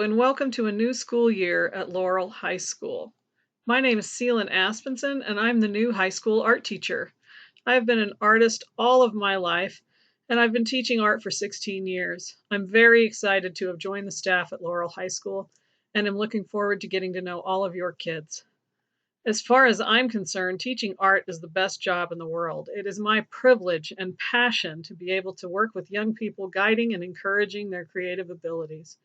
Hello and welcome to a new school year at Laurel High School. My name is Celine Aspenson and I'm the new high school art teacher. I've been an artist all of my life and I've been teaching art for 16 years. I'm very excited to have joined the staff at Laurel High School and am looking forward to getting to know all of your kids. As far as I'm concerned, teaching art is the best job in the world. It is my privilege and passion to be able to work with young people, guiding and encouraging their creative abilities.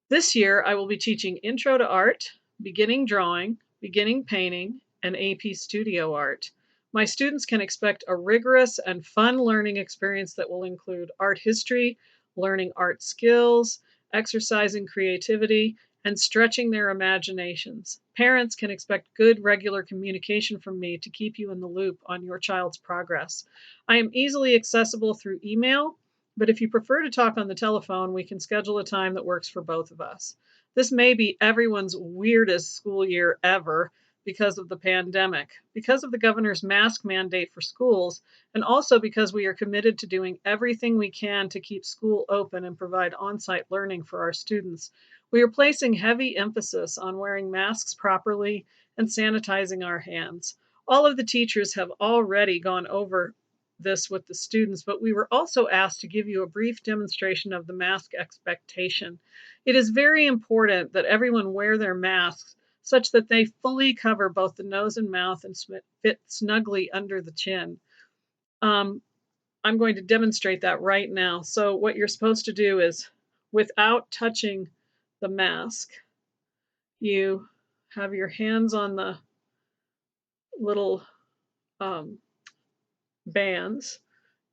This year, I will be teaching Intro to Art, Beginning Drawing, Beginning Painting, and AP Studio Art. My students can expect a rigorous and fun learning experience that will include art history, learning art skills, exercising creativity, and stretching their imaginations. Parents can expect good, regular communication from me to keep you in the loop on your child's progress. I am easily accessible through email, but if you prefer to talk on the telephone, we can schedule a time that works for both of us. This may be everyone's weirdest school year ever because of the pandemic, because of the governor's mask mandate for schools, and also because we are committed to doing everything we can to keep school open and provide on-site learning for our students. We are placing heavy emphasis on wearing masks properly and sanitizing our hands. All of the teachers have already gone over this with the students, but we were also asked to give you a brief demonstration of the mask expectation. It is very important that everyone wear their masks such that they fully cover both the nose and mouth and fit snugly under the chin. I'm going to demonstrate that right now. So what you're supposed to do is, without touching the mask, you have your hands on the little bands.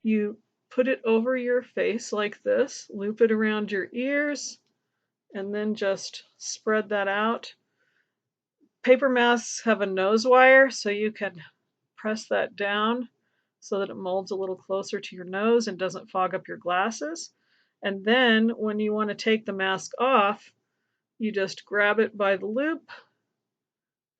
You put it over your face like this, loop it around your ears, and then just spread that out. Paper masks have a nose wire, so you can press that down so that it molds a little closer to your nose and doesn't fog up your glasses. And then when you want to take the mask off, you just grab it by the loop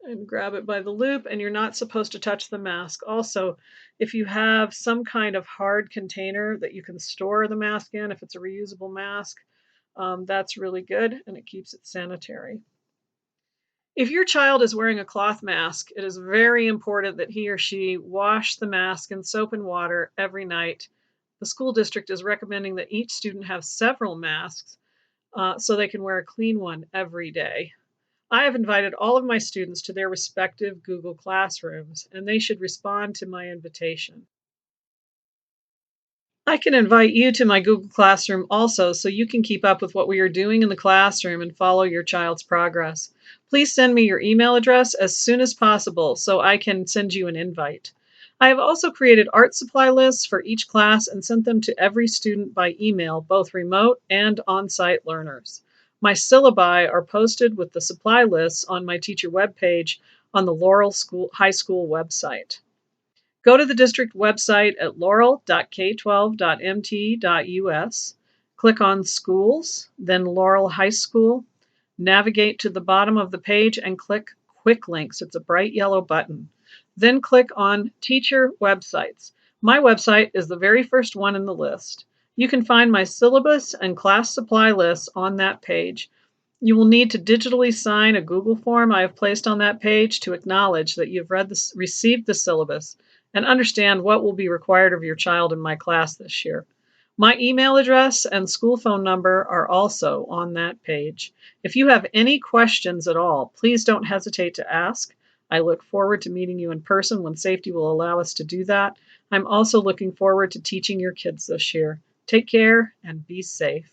and you're not supposed to touch the mask. Also, if you have some kind of hard container that you can store the mask in, if it's a reusable mask, that's really good and it keeps it sanitary. If your child is wearing a cloth mask, it is very important that he or she wash the mask in soap and water every night. The school district is recommending that each student have several masks so they can wear a clean one every day. I have invited all of my students to their respective Google Classrooms, and they should respond to my invitation. I can invite you to my Google Classroom also so you can keep up with what we are doing in the classroom and follow your child's progress. Please send me your email address as soon as possible so I can send you an invite. I have also created art supply lists for each class and sent them to every student by email, both remote and on-site learners. My syllabi are posted with the supply lists on my teacher webpage on the Laurel High School website. Go to the district website at laurel.k12.mt.us, click on Schools, then Laurel High School, navigate to the bottom of the page and click Quick Links. It's a bright yellow button. Then click on Teacher Websites. My website is the very first one in the list. You can find my syllabus and class supply lists on that page. You will need to digitally sign a Google form I have placed on that page to acknowledge that you've received the syllabus and understand what will be required of your child in my class this year. My email address and school phone number are also on that page. If you have any questions at all, please don't hesitate to ask. I look forward to meeting you in person when safety will allow us to do that. I'm also looking forward to teaching your kids this year. Take care and be safe.